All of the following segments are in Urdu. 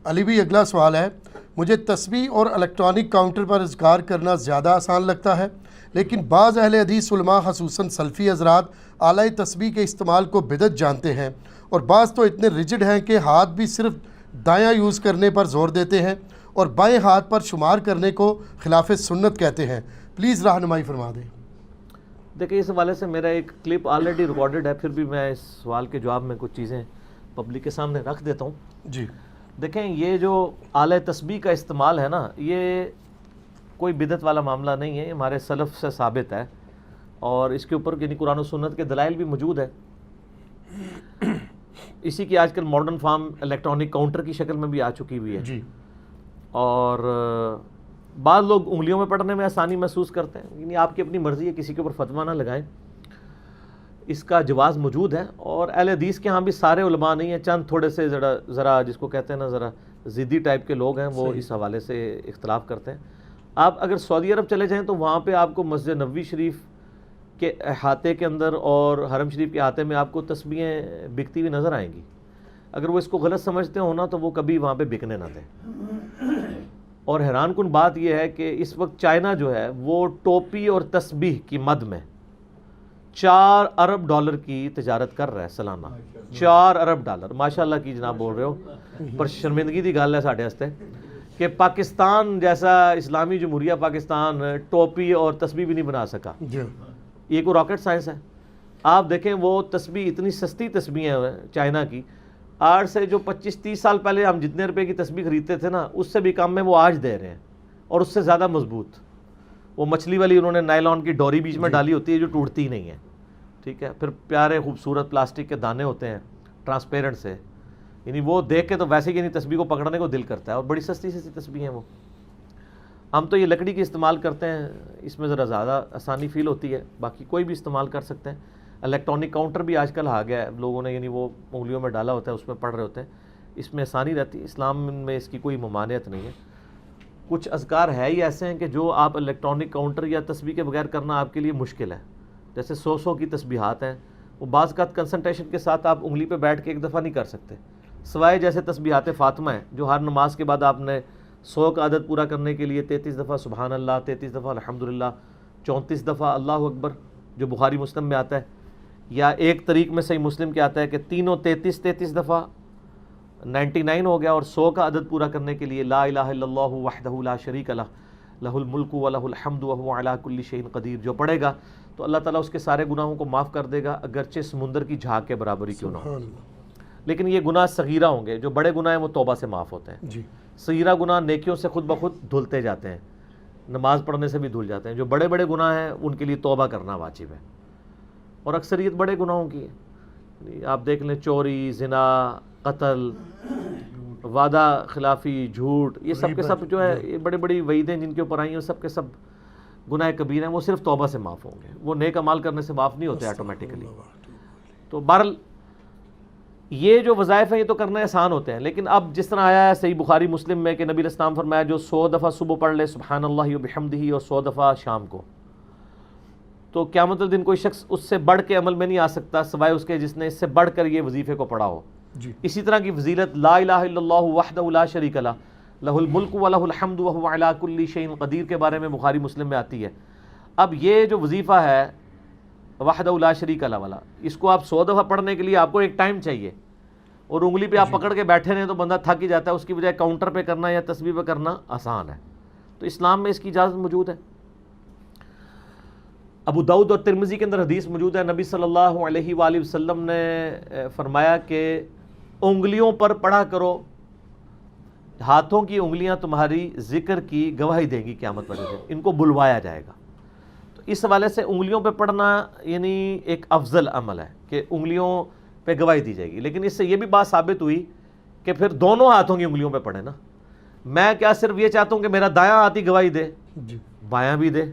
علی بھی اگلا سوال ہے، مجھے تسبیح اور الیکٹرانک کاؤنٹر پر اذکار کرنا زیادہ آسان لگتا ہے، لیکن بعض اہل حدیث علماء خصوصاً سلفی حضرات اعلی تسبیح کے استعمال کو بدعت جانتے ہیں، اور بعض تو اتنے رجڈ ہیں کہ ہاتھ بھی صرف دایاں یوز کرنے پر زور دیتے ہیں اور بائیں ہاتھ پر شمار کرنے کو خلاف سنت کہتے ہیں، پلیز رہنمائی فرما دیں۔ دیکھیں، اس حوالے سے میرا ایک کلپ آلریڈی ریکارڈڈ ہے، پھر بھی میں اس سوال کے جواب میں کچھ چیزیں پبلک کے سامنے رکھ دیتا ہوں۔ جی دیکھیں، یہ جو اعلی تسبیح کا استعمال ہے نا، یہ کوئی بدعت والا معاملہ نہیں ہے، یہ ہمارے سلف سے ثابت ہے، اور اس کے اوپر یعنی قرآن و سنت کے دلائل بھی موجود ہے۔ اسی کی آج کل ماڈرن فارم الیکٹرانک کاؤنٹر کی شکل میں بھی آ چکی ہوئی ہے، جی اور بعض لوگ انگلیوں میں پڑھنے میں آسانی محسوس کرتے ہیں، یعنی آپ کی اپنی مرضی ہے، کسی کے اوپر فتویٰ نہ لگائیں، اس کا جواز موجود ہے۔ اور اہل حدیث کے ہاں بھی سارے علماء نہیں ہیں، چند تھوڑے سے ذرا جس کو کہتے ہیں نا ذرا ضدی ٹائپ کے لوگ ہیں، وہ اس حوالے سے اختلاف کرتے ہیں۔ آپ اگر سعودی عرب چلے جائیں تو وہاں پہ آپ کو مسجد نبوی شریف کے احاطے کے اندر اور حرم شریف کے احاطے میں آپ کو تسبیحیں بکتی ہوئی نظر آئیں گی۔ اگر وہ اس کو غلط سمجھتے ہوں نا تو وہ کبھی وہاں پہ بکنے نہ دیں۔ اور حیران کن بات یہ ہے کہ اس وقت چائنا جو ہے وہ ٹوپی اور تسبیح کی مد میں 4 ارب ڈالر کی تجارت کر رہا ہے سالانہ۔ 4 ارب ڈالر، ماشاءاللہ کی جناب بول رہے ہو، پر شرمندگی دی گل ہے ساڈے واسطے کہ پاکستان جیسا اسلامی جمہوریہ پاکستان ٹوپی اور تسبیح بھی نہیں بنا سکا۔ یہ کوئی راکٹ سائنس ہے؟ آپ دیکھیں وہ تسبیح، اتنی سستی تسبیح ہیں چائنا کی، آج سے جو 25-30 سال پہلے ہم جتنے روپے کی تسبیح خریدتے تھے نا، اس سے بھی کم میں وہ آج دے رہے ہیں، اور اس سے زیادہ مضبوط۔ وہ مچھلی والی انہوں نے نائلون کی ڈوری بیچ میں ڈالی ہوتی ہے جو ٹوٹتی ہی نہیں ہے، ٹھیک ہے، پھر پیارے خوبصورت پلاسٹک کے دانے ہوتے ہیں ٹرانسپیرنٹ سے، یعنی وہ دیکھ کے تو ویسے ہی تسبیح کو پکڑنے کو دل کرتا ہے، اور بڑی سستی سستی تسبیح ہیں وہ۔ ہم تو یہ لکڑی کی استعمال کرتے ہیں، اس میں ذرا زیادہ آسانی فیل ہوتی ہے، باقی کوئی بھی استعمال کر سکتے ہیں۔ الیکٹرانک کاؤنٹر بھی آج کل آ گیا ہے، لوگوں نے یعنی وہ انگلیوں میں ڈالا ہوتا ہے، اس میں پڑھ رہے ہوتے ہیں، اس میں آسانی رہتی ہے، اسلام میں اس کی کوئی ممانعت نہیں ہے۔ کچھ اذکار ہے ہی ایسے ہیں کہ جو آپ الیکٹرانک کاؤنٹر یا تسبیح کے بغیر کرنا آپ کے لیے مشکل ہے، جیسے 100 کی تسبیحات ہیں، وہ بعض کا کنسنٹریشن کے ساتھ آپ انگلی پہ بیٹھ کے ایک دفعہ نہیں کر سکتے، سوائے جیسے تسبیحات فاطمہ ہیں جو ہر نماز کے بعد آپ نے 100 کا عدد پورا کرنے کے لیے 33 دفعہ سبحان اللہ، 33 دفعہ الحمدللہ، 34 دفعہ اللہ اکبر، جو بخاری مسلم میں آتا ہے، یا ایک طریق میں صحیح مسلم کے آتا ہے کہ تینوں 33 دفعہ 99 ہو گیا، اور 100 کا عدد پورا کرنے کے لیے لا الہ الا اللہ وحدہ لا شریک لہ لہ الملک ولہ الحمد وہو علی کل شیء قدیر جو پڑھے گا تو اللہ تعالیٰ اس کے سارے گناہوں کو معاف کر دے گا، اگرچہ سمندر کی جھاگ کے برابر ہی کیوں نہ ہو۔ لیکن یہ گناہ صغیرہ ہوں گے، جو بڑے گناہ ہیں وہ توبہ سے معاف ہوتے ہیں۔ صغیرہ گناہ نیکیوں سے خود بخود دھلتے جاتے ہیں، نماز پڑھنے سے بھی دھل جاتے ہیں، جو بڑے بڑے گناہ ہیں ان کے لیے توبہ کرنا واجب ہے، اور اکثریت بڑے گناہوں کی ہے۔ آپ دیکھ لیں چوری، زنا، قتل، وعدہ خلافی، جھوٹ، یہ سب کے سب جو ہے یہ بڑی بڑی وعیدیں جن کے اوپر آئی ہیں، سب کے سب گناہ کبیر ہیں، وہ صرف توبہ سے معاف ہوں گے، وہ نیک اعمال کرنے سے معاف نہیں ہوتے آٹومیٹیکلی۔ تو بہرحال یہ جو وظائف ہیں یہ تو کرنا آسان ہوتے ہیں، لیکن اب جس طرح آیا ہے صحیح بخاری مسلم میں کہ نبی علیہ السلام فرمایا جو 100 دفعہ صبح پڑھ لے سبحان اللہ وبحمدہ اور 100 دفعہ شام کو، تو قیامت الدن کوئی شخص اس سے بڑھ کے عمل میں نہیں آ سکتا سوائے اس کے جس نے اس سے بڑھ کر یہ وظیفے کو پڑھا ہو۔ اسی طرح کی فضیلت لا الہ الا اللہ وحدہ لا شریک لہ لہ الملک ولہ الحمد وہو علی کل شیء قدیر کے بارے میں بخاری مسلم میں آتی ہے۔ اب یہ جو وظیفہ ہے وحدہ لا شریک لہ والا، اس کو آپ 100 دفعہ پڑھنے کے لیے آپ کو ایک ٹائم چاہیے، اور انگلی پہ آپ پکڑ کے بیٹھے رہیں تو بندہ تھک ہی جاتا ہے، اس کی بجائے کاؤنٹر پہ کرنا یا تسبیح پہ کرنا آسان ہے۔ تو اسلام میں اس کی اجازت موجود ہے۔ ابو داؤد اور ترمذی کے اندر حدیث موجود ہے، نبی صلی اللہ علیہ وآلہ وسلم نے فرمایا کہ انگلیوں پر پڑھا کرو، ہاتھوں کی انگلیاں تمہاری ذکر کی گواہی دیں گی قیامت والے دن، ان کو بلوایا جائے گا۔ تو اس حوالے سے انگلیوں پہ پڑھنا یعنی ایک افضل عمل ہے کہ انگلیوں پہ گواہی دی جائے گی، لیکن اس سے یہ بھی بات ثابت ہوئی کہ پھر دونوں ہاتھوں کی انگلیوں پہ پڑھیں نا۔ میں کیا صرف یہ چاہتا ہوں کہ میرا دایاں ہاتھ ہی گواہی دے، بایاں بھی دے،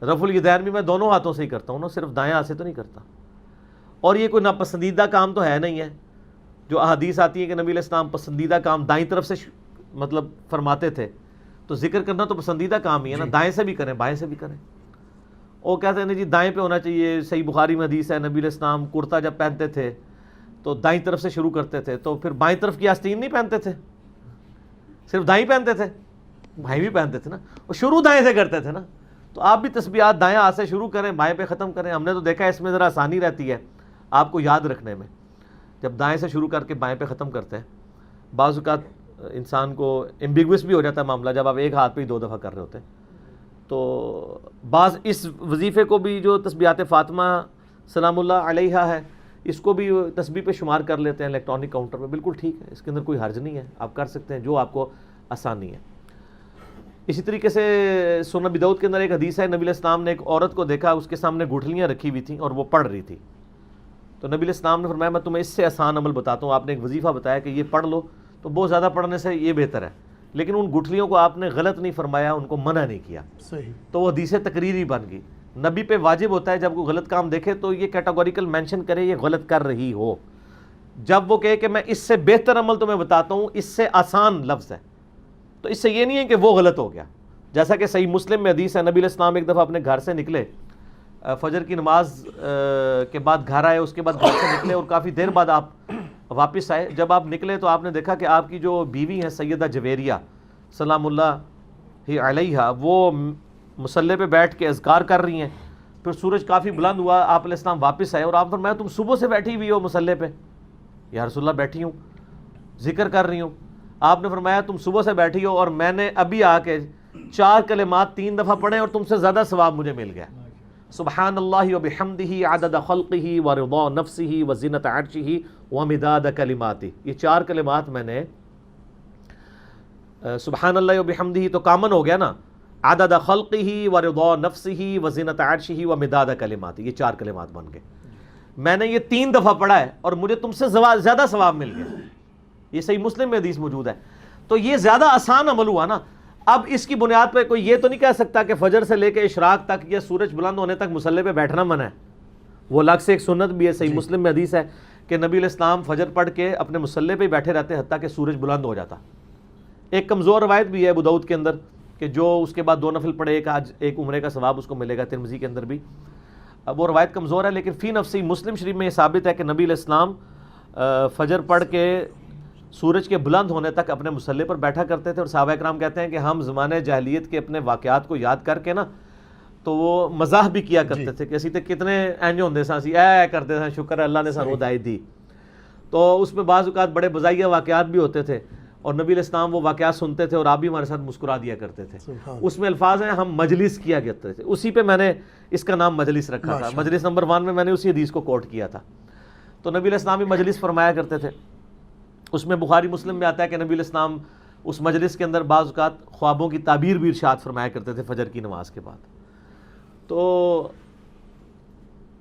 رفع الیدین بھی میں دونوں ہاتھوں سے ہی کرتا ہوں نا، صرف دایاں ہاتھ سے تو نہیں کرتا۔ اور یہ کوئی ناپسندیدہ کام تو ہے نہیں ہے، جو احادیث آتی ہے کہ نبی علیہ السلام پسندیدہ کام دائیں طرف سے مطلب فرماتے تھے، تو ذکر کرنا تو پسندیدہ کام ہی ہے نا، دائیں سے بھی کریں بائیں سے بھی کریں۔ وہ کہتے ہیں جی دائیں پہ ہونا چاہیے، صحیح بخاری میں حدیث ہے نبی علیہ السلام کرتا جب پہنتے تھے تو دائیں طرف سے شروع کرتے تھے، تو پھر بائیں طرف کی آستین نہیں پہنتے تھے، صرف دائیں پہنتے تھے، بھائی بھی پہنتے تھے نا، وہ شروع دائیں سے کرتے تھے نا. تو آپ بھی تسبیحات دائیں ہاتھ سے شروع کریں، بائیں پہ ختم کریں. ہم نے تو دیکھا ہے اس میں ذرا آسانی رہتی ہے آپ کو یاد رکھنے میں. جب دائیں سے شروع کر کے بائیں پہ ختم کرتے ہیں، بعض اوقات انسان کو ایمبیگوس بھی ہو جاتا ہے معاملہ جب آپ ایک ہاتھ پہ ہی 2 دفعہ کر رہے ہوتے ہیں. تو بعض اس وظیفے کو بھی جو تسبیحات فاطمہ سلام اللہ علیہا ہے، اس کو بھی تسبیح پہ شمار کر لیتے ہیں الیکٹرانک کاؤنٹر پہ. بالکل ٹھیک ہے، اس کے اندر کوئی حرج نہیں ہے، آپ کر سکتے ہیں جو آپ کو آسانی ہے. اسی طریقے سے سنن ابی داؤد کے اندر ایک حدیث ہے، نبی علیہ السلام نے ایک عورت کو دیکھا، اس کے سامنے گٹھلیاں رکھی ہوئی تھیں اور وہ پڑھ رہی تھی. تو نبی علیہ السلام نے فرمایا میں تمہیں اس سے آسان عمل بتاتا ہوں. آپ نے ایک وظیفہ بتایا کہ یہ پڑھ لو، تو بہت زیادہ پڑھنے سے یہ بہتر ہے، لیکن ان گٹھلیوں کو آپ نے غلط نہیں فرمایا، ان کو منع نہیں کیا. صحیح. تو وہ حدیث تقریری بن گئی. نبی پہ واجب ہوتا ہے جب کوئی غلط کام دیکھے تو یہ کیٹاگوریکل مینشن کرے یہ غلط کر رہی ہو. جب وہ کہے کہ میں اس سے بہتر عمل تمہیں بتاتا ہوں، اس سے آسان لفظ ہے، تو اس سے یہ نہیں ہے کہ وہ غلط ہو گیا. جیسا کہ صحیح مسلم میں حدیث ہے، نبی علیہ السلام ایک دفعہ اپنے گھر سے نکلے، فجر کی نماز کے بعد گھر آئے، اس کے بعد گھر سے نکلے اور کافی دیر بعد آپ واپس آئے. جب آپ نکلے تو آپ نے دیکھا کہ آپ کی جو بیوی ہیں سیدہ جویریہ سلام اللہ علیہا، وہ مصلی پہ بیٹھ کے اذکار کر رہی ہیں. پھر سورج کافی بلند ہوا، آپ علیہ السلام واپس آئے اور آپ فرمایا تم صبح سے بیٹھی ہوئی ہو مصلی پہ؟ یا رسول اللہ بیٹھی ہوں، ذکر کر رہی ہوں. آپ نے فرمایا تم صبح سے بیٹھی ہو اور میں نے ابھی آ کے 4 کلمات 3 دفعہ پڑھے اور تم سے زیادہ ثواب مجھے مل گیا. سبحان اللہ و بحمدہ عدد خلقہ و رضا نفسہ و زینت عرشہ و مداد کلماتہ. یہ 4 کلمات میں نے سبحان اللہ و بحمدہ تو کامن ہو گیا نا، عدد خلقہ و رضا نفسہ و زینت عرشہ و مداد کلماتہ، یہ 4 کلمات بن گئے. میں نے یہ 3 دفعہ پڑھا ہے اور مجھے تم سے زیادہ ثواب مل گیا. یہ صحیح مسلم میں حدیث موجود ہے. تو یہ زیادہ آسان عمل ہوا نا. اب اس کی بنیاد پہ کوئی یہ تو نہیں کہہ سکتا کہ فجر سے لے کے اشراق تک یا سورج بلند ہونے تک مصلی پہ بیٹھنا منع ہے. وہ الگ سے ایک سنت بھی ہے، صحیح مسلم میں حدیث ہے کہ نبی علیہ السلام فجر پڑھ کے اپنے مصلی پہ ہی بیٹھے رہتے حتیٰ کہ سورج بلند ہو جاتا. ایک کمزور روایت بھی ہے ابو داؤد کے اندر کہ جو اس کے بعد 2 نفل پڑھے ایک عمرے کا ثواب اس کو ملے گا. ترمذی کے اندر بھی وہ روایت کمزور ہے، لیکن فی نفسی مسلم شریف میں یہ ثابت ہے کہ نبی علیہ السلام فجر پڑھ کے سورج کے بلند ہونے تک اپنے مصلی پر بیٹھا کرتے تھے. اور صحابہ اکرام کہتے ہیں کہ ہم زمانے جاہلیت کے اپنے واقعات کو یاد کر کے نا تو وہ مزاح بھی کیا کرتے تھے کہ اسی تے کتنے اینج ہوندے ساں اسی اے کرتے تھے، شکر ہے اللہ نے سانو ہدایت دی. تو اس میں بعض اوقات بڑے بزائیہ واقعات بھی ہوتے تھے اور نبی علیہ السلام وہ واقعات سنتے تھے اور آپ بھی ہمارے ساتھ مسکرا دیا کرتے تھے. اس میں الفاظ ہیں ہم مجلس کیا کرتے تھے، اسی پہ میں نے اس کا نام مجلس رکھا تھا. مجلس نمبر 1 میں نے اسی حدیث کو کوٹ کیا تھا. تو نبی علیہ السلام بھی مجلس فرمایا کرتے تھے. اس میں بخاری مسلم میں آتا ہے کہ نبی علیہ السلام اس مجلس کے اندر بعض اوقات خوابوں کی تعبیر بھی ارشاد فرمایا کرتے تھے فجر کی نماز کے بعد. تو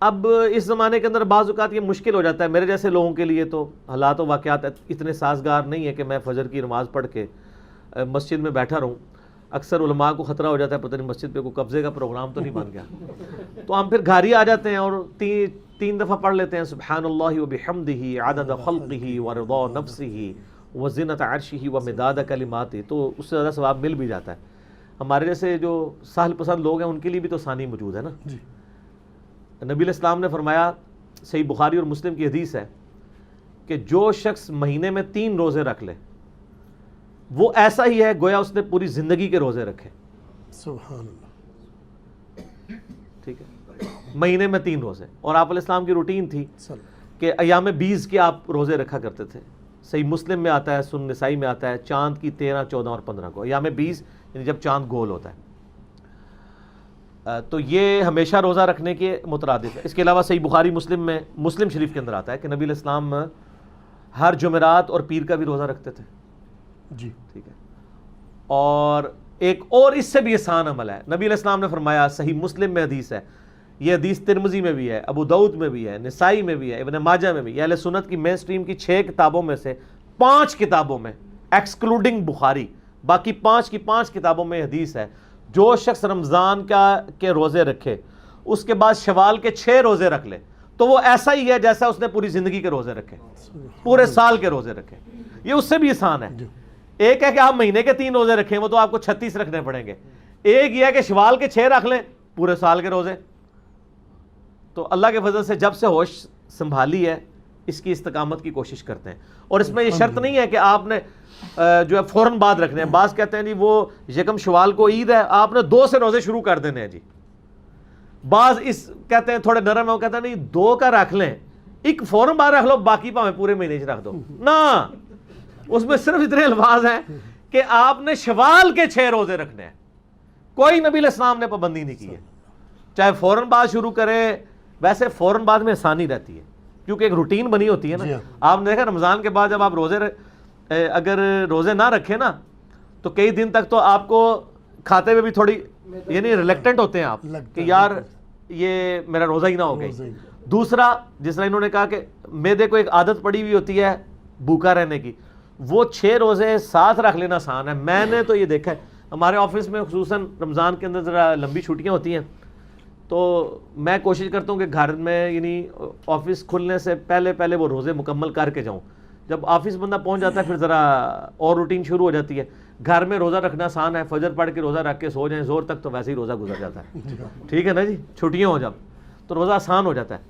اب اس زمانے کے اندر بعض اوقات یہ مشکل ہو جاتا ہے میرے جیسے لوگوں کے لیے، تو حالات و واقعات اتنے سازگار نہیں ہے کہ میں فجر کی نماز پڑھ کے مسجد میں بیٹھا رہوں. اکثر علماء کو خطرہ ہو جاتا ہے پتہ نہیں مسجد پہ کوئی قبضے کا پروگرام تو نہیں بن گیا، تو ہم پھر گھر ہی آ جاتے ہیں اور 3 دفعہ پڑھ لیتے ہیں سبحان اللہ و بحمدہ عدد خلقہ و رضا نفسہ و زینت عرشہ و مداد کلماتہ. تو اس سے زیادہ ثواب مل بھی جاتا ہے. ہمارے جیسے جو سہل پسند لوگ ہیں ان کے لیے بھی تو آسانی موجود ہے نا. نبی علیہ السلام نے فرمایا، صحیح بخاری اور مسلم کی حدیث ہے کہ جو شخص مہینے میں 3 روزے رکھ لے وہ ایسا ہی ہے گویا اس نے پوری زندگی کے روزے رکھے. سبحان اللہ. ٹھیک ہے، مہینے میں 3 روزے. اور آپ علیہ السلام کی روٹین تھی کہ ایام 20 کے آپ روزے رکھا کرتے تھے. صحیح مسلم میں آتا ہے، سنن نسائی میں آتا ہے چاند کی 13، 14 اور 15 کو ایام 20 یعنی جب چاند گول ہوتا ہے. تو یہ ہمیشہ روزہ رکھنے کے مترادف ہے. اس کے علاوہ صحیح بخاری مسلم میں مسلم شریف کے اندر آتا ہے کہ نبی علیہ السلام ہر جمعرات اور پیر کا بھی روزہ رکھتے تھے. جی ٹھیک ہے. اور ایک اور اس سے بھی آسان عمل ہے. نبی علیہ السلام نے فرمایا، صحیح مسلم میں حدیث ہے، یہ حدیث ترمذی میں بھی ہے، ابو داؤد میں بھی ہے، نسائی میں بھی ہے، ابن ماجہ میں بھی. یہ اہل سنت کی مین سٹریم کی 6 کتابوں میں سے 5 کتابوں میں ایکسکلوڈنگ بخاری باقی 5 کی 5 کتابوں میں حدیث ہے جو شخص رمضان کے روزے رکھے اس کے بعد شوال کے 6 روزے رکھ لے تو وہ ایسا ہی ہے جیسا اس نے پوری زندگی کے روزے رکھے، پورے سال کے روزے رکھے. یہ اس سے بھی آسان ہے. ایک ہے کہ آپ مہینے کے 3 روزے رکھیں، وہ تو آپ کو 36 رکھنے پڑیں گے. ایک یہ ہے کہ شوال کے 6 رکھ لیں، پورے سال کے روزے. تو اللہ کے فضل سے جب سے ہوش سنبھالی ہے اس کی استقامت کی کوشش کرتے ہیں. اور اس میں یہ شرط نہیں ہے کہ آپ نے جو ہے فوراً بعد رکھنے ہیں. بعض کہتے ہیں جی وہ یکم شوال کو عید ہے, آپ نے 2 سے روزے شروع کر دینے ہیں جی. بعض اس کہتے ہیں تھوڑے نرم ہے, وہ کہتے ہیں نہیں 2 کا رکھ لیں, ایک فوراً بعد رکھ لو, باقی پاویں پورے مہینے سے رکھ دو نا. اس میں صرف اتنے الفاظ ہیں کہ آپ نے شوال کے 6 روزے رکھنے ہیں. کوئی نبی علیہ السلام نے پابندی نہیں کی ہے, چاہے فوراً بعد شروع کرے. ویسے فوراً بعد میں آسانی رہتی ہے کیونکہ ایک روٹین بنی ہوتی ہے نا. آپ نے دیکھا رمضان کے بعد جب آپ اگر روزے نہ رکھیں نا تو کئی دن تک تو آپ کو کھاتے ہوئے بھی تھوڑی یعنی ریلیکٹنٹ ہوتے ہیں آپ کہ یار یہ میرا روزہ ہی نہ ہو گئی. دوسرا جس طرح انہوں نے کہا کہ میدے کو ایک عادت پڑی ہوئی ہوتی ہے بھوکا رہنے کی, وہ 6 روزے ساتھ رکھ لینا آسان ہے. میں نے تو یہ دیکھا ہے ہمارے آفس میں خصوصاً رمضان کے اندر ذرا لمبی چھٹیاں ہوتی ہیں تو میں کوشش کرتا ہوں کہ گھر میں یعنی آفس کھلنے سے پہلے وہ روزے مکمل کر کے جاؤں. جب آفس بندہ پہنچ جاتا ہے پھر ذرا اور روٹین شروع ہو جاتی ہے. گھر میں روزہ رکھنا آسان ہے, فجر پڑھ کے روزہ رکھ کے سو جائیں, زور تک تو ویسے ہی روزہ گزر جاتا ہے. ٹھیک ہے نا جی, چھٹیاں ہو جب تو روزہ آسان ہو جاتا ہے.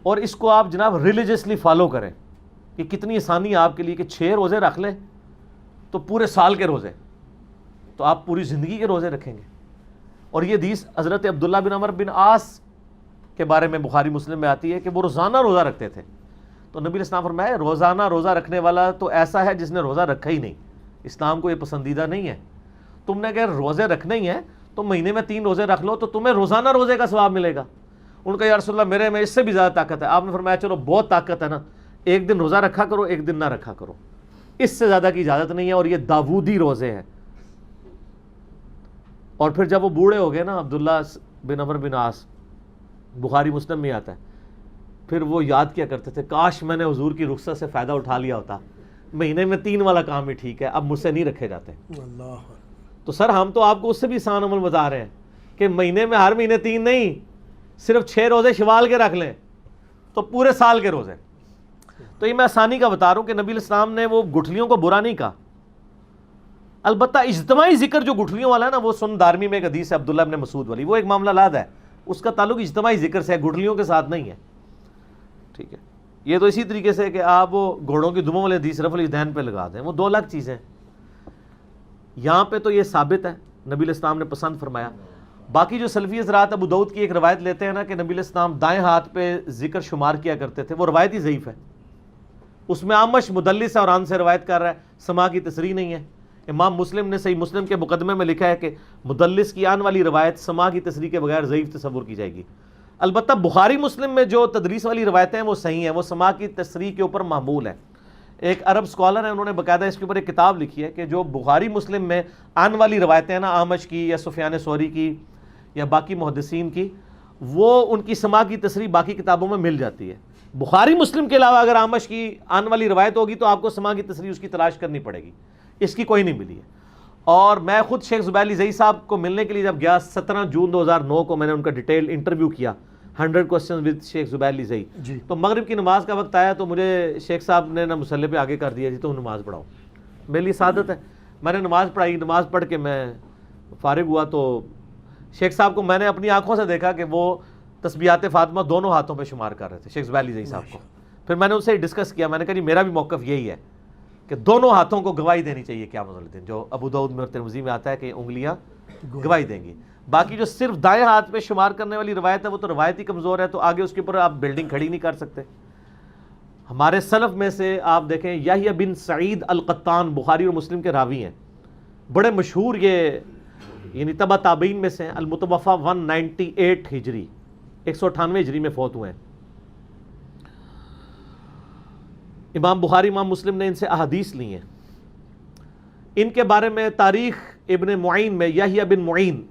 اور اس کو آپ جناب ریلیجسلی فالو کریں کہ کتنی آسانی آپ کے لیے کہ 6 روزے رکھ لیں تو پورے سال کے روزے, تو آپ پوری زندگی کے روزے رکھیں گے. اور یہ حدیث حضرت عبداللہ بن عمر بن عاص کے بارے میں بخاری مسلم میں آتی ہے کہ وہ روزانہ روزہ رکھتے تھے. تو نبی علیہ السلام فرمایا روزانہ روزہ رکھنے والا تو ایسا ہے جس نے روزہ رکھا ہی نہیں. اسلام کو یہ پسندیدہ نہیں ہے. تم نے اگر روزے رکھنے ہی ہیں تو مہینے میں 3 روزے رکھ لو تو تمہیں روزانہ روزے کا ثواب ملے گا. ان کا یا رسول اللہ میرے میں اس سے بھی زیادہ طاقت ہے. آپ نے فرمایا چلو بہت طاقت ہے نا, ایک دن روزہ رکھا کرو, ایک دن نہ رکھا کرو, اس سے زیادہ کی اجازت نہیں ہے. اور یہ داودی روزے ہیں. اور پھر جب وہ بوڑھے ہو گئے نا عبداللہ بن عمر بن عاص, بخاری مسلم میں آتا ہے, پھر وہ یاد کیا کرتے تھے کاش میں نے حضور کی رخصت سے فائدہ اٹھا لیا ہوتا, مہینے میں 3 والا کام ہی ٹھیک ہے, اب مجھ سے نہیں رکھے جاتے. تو سر ہم تو آپ کو اس سے بھی آسان عمل بتا رہے ہیں کہ مہینے میں ہر مہینے 3 نہیں, صرف 6 روزے شوال کے رکھ لیں تو پورے سال کے روزے. تو یہ میں آسانی کا بتا رہا ہوں کہ نبی علیہ السلام نے وہ گٹھلیوں کو برا نہیں کہا. البتہ اجتماعی ذکر جو گٹھلیوں والا ہے نا, وہ سن دارمی میں ایک حدیث ہے عبداللہ ابن مسعود والی, وہ ایک معاملہ علیحدہ ہے, اس کا تعلق اجتماعی ذکر سے ہے, گٹھلیوں کے ساتھ نہیں ہے. ٹھیک ہے, یہ تو اسی طریقے سے کہ آپ وہ گھوڑوں کی دموں والے حدیث رفع الیدین پہ لگا دیں, وہ 2 الگ چیزیں. یہاں پہ تو یہ ثابت ہے نبی علیہ السلام نے پسند فرمایا. باقی جو سلفی حضرات ابو داؤد کی ایک روایت لیتے ہیں نا کہ نبی علیہ السلام دائیں ہاتھ پہ ذکر شمار کیا کرتے تھے, وہ روایت ہی ضعیف ہے. اس میں عامش مدلس ہے اور آن سے روایت کر رہا ہے, سما کی تصریح نہیں ہے. امام مسلم نے صحیح مسلم کے مقدمے میں لکھا ہے کہ مدلس کی آن والی روایت سما کی تصریح کے بغیر ضعیف تصور کی جائے گی. البتہ بخاری مسلم میں جو تدریس والی روایتیں ہیں وہ صحیح ہیں, وہ سما کی تصریح کے اوپر معمول ہے. ایک عرب اسکالر ہیں, انہوں نے باقاعدہ اس کے اوپر ایک کتاب لکھی ہے کہ جو بخاری مسلم میں آن والی روایتیں ہیں نا اعمش کی یا سفیان ثوری کی یا باقی محدثین کی, وہ ان کی سما کی تصریح باقی کتابوں میں مل جاتی ہے. بخاری مسلم کے علاوہ اگر اعمش کی آن والی روایت ہوگی تو آپ کو سما کی تصریح اس کی تلاش کرنی پڑے گی, اس کی کوئی نہیں ملی ہے. اور میں خود شیخ زبیر علی صاحب کو ملنے کے لیے جب گیا 17 جون 2009 کو, میں نے ان کا ڈیٹیل انٹرویو کیا 100 کوسچن ود شیخ زبیر علی صحیح. تو مغرب کی نماز کا وقت آیا تو مجھے شیخ صاحب نے مصلی پہ آگے کر دیا, جی تو نماز پڑھاؤ. میرے لیے سعادت ہے, میں نے نماز پڑھائی. نماز پڑھ کے میں فارغ ہوا تو شیخ صاحب کو میں نے اپنی آنکھوں سے دیکھا کہ وہ تسبیحات فاطمہ دونوں ہاتھوں پہ شمار کر رہے تھے, شیخ زبیر علی صاحب کو. پھر میں نے ان سے ڈسکس کیا, میں نے کہا جی میرا بھی موقف یہی ہے کہ دونوں ہاتھوں کو گواہی دینی چاہیے قیامت والے دن, جو ابو داؤد میں اور ترمذی میں آتا ہے کہ انگلیاں گواہی دیں گی. باقی جو صرف دائیں ہاتھ پہ شمار کرنے والی روایت ہے وہ تو روایت ہی کمزور ہے, تو آگے اس کے اوپر آپ بلڈنگ کھڑی نہیں کر سکتے. ہمارے سلف میں سے آپ دیکھیں یحییٰ بن سعید القطان بخاری اور مسلم کے راوی ہیں, بڑے مشہور, یہ یعنی تبع تابعین میں سے ہیں. المتوفی 198 ہجری 198 ہجری میں فوت ہوئے ہیں. امام بخاری امام مسلم نے ان سے احادیث لی ہیں. ان کے بارے میں تاریخ ابن معین میں یحییٰ بن معین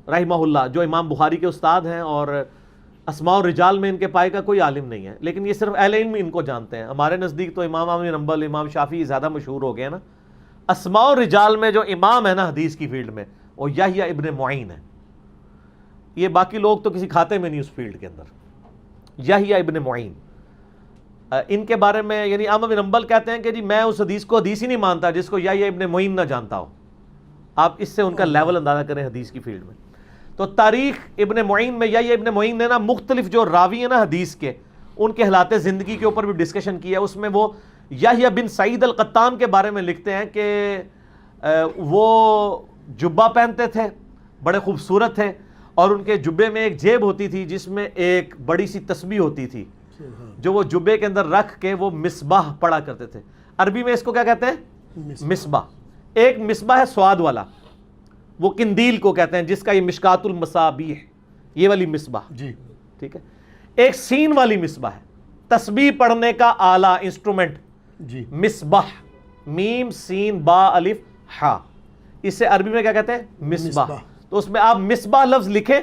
رحمہ اللہ, جو امام بخاری کے استاد ہیں, اور اسماء الرجال میں ان کے پائے کا کوئی عالم نہیں ہے, لیکن یہ صرف اہل علم ان کو جانتے ہیں. ہمارے نزدیک تو امام احمد بن حنبل, امام شافعی زیادہ مشہور ہو گئے نا. اسماء الرجال میں جو امام ہے نا حدیث کی فیلڈ میں, وہ یحییٰ ابن معین ہے. یہ باقی لوگ تو کسی کھاتے میں نہیں اس فیلڈ کے اندر. یحییٰ ابن معین, ان کے بارے میں یعنی احمد بن حنبل کہتے ہیں کہ جی میں اس حدیث کو حدیث ہی نہیں مانتا جس کو یحییٰ ابن معین نہ جانتا ہو. آپ اس سے ان کا لیول اندازہ کریں حدیث کی فیلڈ میں. تو تاریخ ابن معین میں یحییٰ ابن معین نے نا مختلف جو راوی ہیں نا حدیث کے, ان کے حالات زندگی کے اوپر بھی ڈسکشن کیا. اس میں وہ یحییٰ بن سعید القطان کے بارے میں لکھتے ہیں کہ وہ جبہ پہنتے تھے, بڑے خوبصورت تھے, اور ان کے جبے میں ایک جیب ہوتی تھی جس میں ایک بڑی سی تسبیح ہوتی تھی جو وہ جبے کے اندر رکھ کے وہ مصباح پڑھا کرتے تھے. عربی میں اس کو کیا کہتے ہیں؟ مصباح. ایک مصباح ہے سواد والا, وہ قندیل کو کہتے ہیں, جس کا یہ مشکات المصابیح, یہ والی مصباح جی ٹھیک ہے. ایک سین والی مصباح ہے, تسبیح پڑھنے کا آلہ, انسٹرومنٹ, جی مصباح, میم سین با الف ہا, اسے عربی میں کیا کہتے ہیں؟ مصباح. تو اس میں آپ مصباح لفظ لکھیں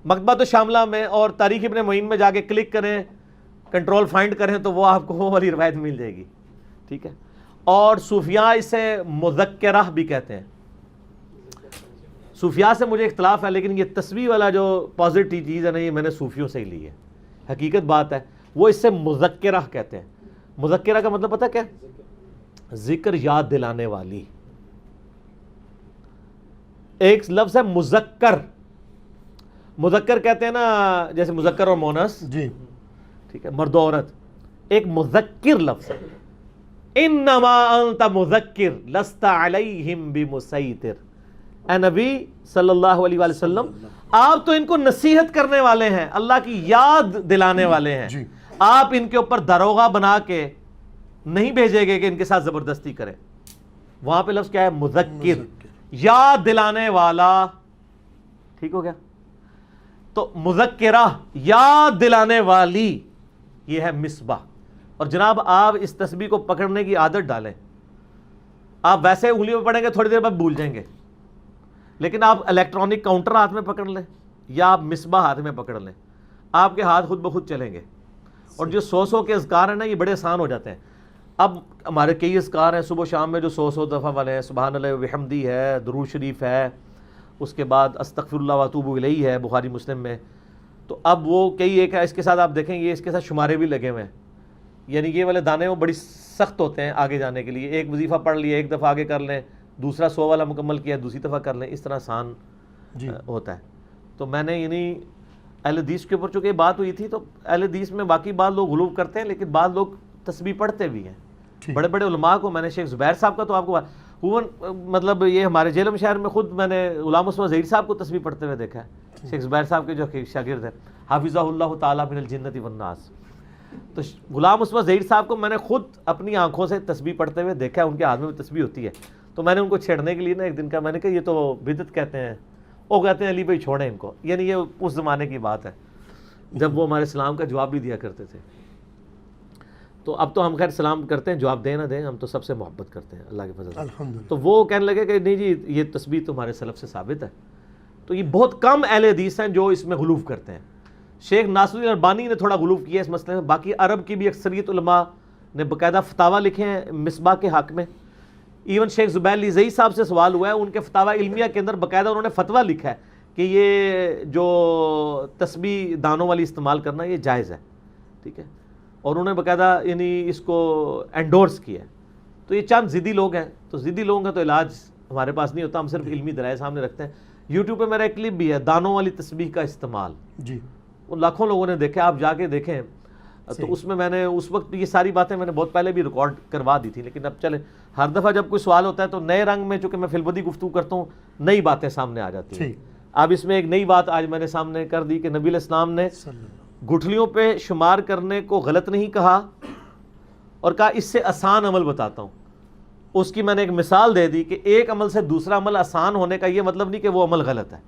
مکتبۃ الشاملہ میں, اور تاریخ ابن معین میں جا کے کلک کریں, کنٹرول فائنڈ کریں, تو وہ آپ کو وہ والی روایت مل جائے گی. ٹھیک ہے. اور صوفیاء اسے مذکرہ بھی کہتے ہیں. صوفیاء سے مجھے اختلاف ہے, لیکن یہ تسبیح والا جو پازیٹیو چیز ہے نا, یہ میں نے صوفیوں سے ہی لی ہے, حقیقت بات ہے. وہ اس سے مذکرہ کہتے ہیں. مذکرہ کا مطلب پتہ کیا؟ ذکر یاد دلانے والی. ایک لفظ ہے مذکر, مذکر کہتے ہیں نا, جیسے مذکر اور مونس, جی ٹھیک ہے, مرد و عورت. ایک مذکر لفظ ہے, انما انت مذکر لست علیہم بمسیطر. اے نبی صلی اللہ علیہ وآلہ وسلم, آپ تو ان کو نصیحت کرنے والے ہیں, اللہ کی یاد دلانے والے ہیں. جی. آپ ان کے اوپر داروغہ بنا کے نہیں بھیجے گے کہ ان کے ساتھ زبردستی کریں. وہاں پہ لفظ کیا ہے؟ مذکر, یاد دلانے والا. ٹھیک ہو گیا؟ تو مذکرہ, یاد دلانے والی, یہ ہے مصباح. اور جناب آپ اس تسبیح کو پکڑنے کی عادت ڈالیں. آپ ویسے انگلیوں میں پڑھیں گے, تھوڑی دیر بعد بھول جائیں گے, لیکن آپ الیکٹرانک کاؤنٹر ہاتھ میں پکڑ لیں یا آپ مصباح ہاتھ میں پکڑ لیں, آپ کے ہاتھ خود بخود چلیں گے. اور جو 100 کے اذکار ہیں نا, یہ بڑے آسان ہو جاتے ہیں. اب ہمارے کئی اذکار ہیں صبح و شام میں جو 100 دفعہ والے ہیں. سبحان اللہ و بحمدی ہے, درود شریف ہے, اس کے بعد استغفر اللہ و اتوب الیہ ہے بخاری مسلم میں. تو اب وہ کئی ایک ہے, اس کے ساتھ آپ دیکھیں یہ اس کے ساتھ شمارے بھی لگے ہوئے ہیں, یعنی یہ والے دانے وہ بڑی سخت ہوتے ہیں آگے جانے کے لیے. ایک وظیفہ پڑھ لیا, ایک دفعہ آگے کر لیں, دوسرا 100 والا مکمل کیا, دوسری دفعہ کر لیں, اس طرح آسان ہوتا ہے. تو میں نے یعنی اہل حدیث کے اوپر چونکہ بات ہوئی تھی, تو اہل حدیث میں باقی بعض لوگ غلو کرتے ہیں, لیکن بعض لوگ تسبیح پڑھتے بھی ہیں. بڑے بڑے علماء کو میں نے, شیخ زبیر صاحب کا تو آپ کو مطلب یہ ہمارے جیلم شہر میں خود میں نے غلام عثمان ظہیر صاحب کو تسبیح پڑھتے ہوئے دیکھا ہے. شیخ زبیر صاحب کے جو شاگرد ہیں, حافظہ اللہ تعالیٰ من الجنۃ والناس. تو غلام عثمان ظہیر صاحب کو میں نے خود اپنی آنکھوں سے تسبیح پڑھتے ہوئے دیکھا ہے, ان کے ہاتھ میں تسبیح ہوتی ہے. تو میں نے ان کو چھیڑنے کے لیے نا ایک دن کا میں نے کہا یہ تو بدعت کہتے ہیں, وہ کہتے ہیں علی بھائی چھوڑیں ان کو. یعنی یہ اس زمانے کی بات ہے جب وہ ہمارے سلام کا جواب بھی دیا کرتے تھے. تو اب تو ہم خیر سلام کرتے ہیں, جواب دیں نہ دیں, ہم تو سب سے محبت کرتے ہیں اللہ کے فضل سے. تو وہ کہنے لگے کہ نہیں جی یہ تسبیح تمہارے سلف سے ثابت ہے. تو یہ بہت کم اہل حدیث ہیں جو اس میں غلو کرتے ہیں. شیخ ناصر الدین البانی نے تھوڑا غلو کیا اس مسئلے میں, باقی عرب کی بھی اکثریت علماء نے باقاعدہ فتاویٰ لکھے ہیں مصباح کے حق میں. ایون شیخ زبیر لیزئی صاحب سے سوال ہوا ہے, ان کے فتاویٰ علمیہ کے اندر باقاعدہ انہوں نے فتویٰ لکھا ہے کہ یہ جو تسبیح دانوں والی استعمال کرنا یہ جائز ہے. ٹھیک ہے, اور انہوں نے باقاعدہ یعنی اس کو انڈورس کیا ہے. تو یہ چند ضدی لوگ ہیں, تو ضدی لوگوں کا تو علاج ہمارے پاس نہیں ہوتا, ہم صرف علمی دلائل سامنے رکھتے ہیں. یوٹیوب پہ میرا ایک کلپ بھی ہے دانوں والی تسبیح کا استعمال, جی وہ لاکھوں لوگوں نے دیکھا, آپ جا کے دیکھیں. تو اس میں نے اس وقت یہ ساری باتیں میں نے بہت پہلے بھی ریکارڈ کروا دی تھی, لیکن اب چلے ہر دفعہ جب کوئی سوال ہوتا ہے تو نئے رنگ میں, چونکہ میں فی البدی گفتگو کرتا ہوں, نئی باتیں سامنے آ جاتی ہیں. اب اس میں ایک نئی بات آج میں نے سامنے کر دی کہ نبی علیہ السلام نے گٹھلیوں پہ شمار کرنے کو غلط نہیں کہا, اور کہا اس سے آسان عمل بتاتا ہوں. اس کی میں نے ایک مثال دے دی کہ ایک عمل سے دوسرا عمل آسان ہونے کا یہ مطلب نہیں کہ وہ عمل غلط ہے.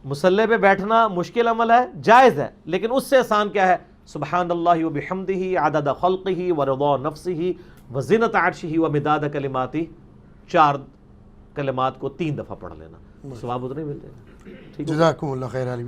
مصلی پہ بیٹھنا مشکل عمل ہے, جائز ہے, لیکن اس سے آسان کیا ہے؟ سبحان اللہ و بحمدہ عدد خلقہ و رضا نفسہ و زنۃ عرشہ و مداد کلماتہ. 4 کلمات کو 3 دفعہ پڑھ لینا, ثواب اتنے مل جائے گا. جزاکم اللہ خیر علی.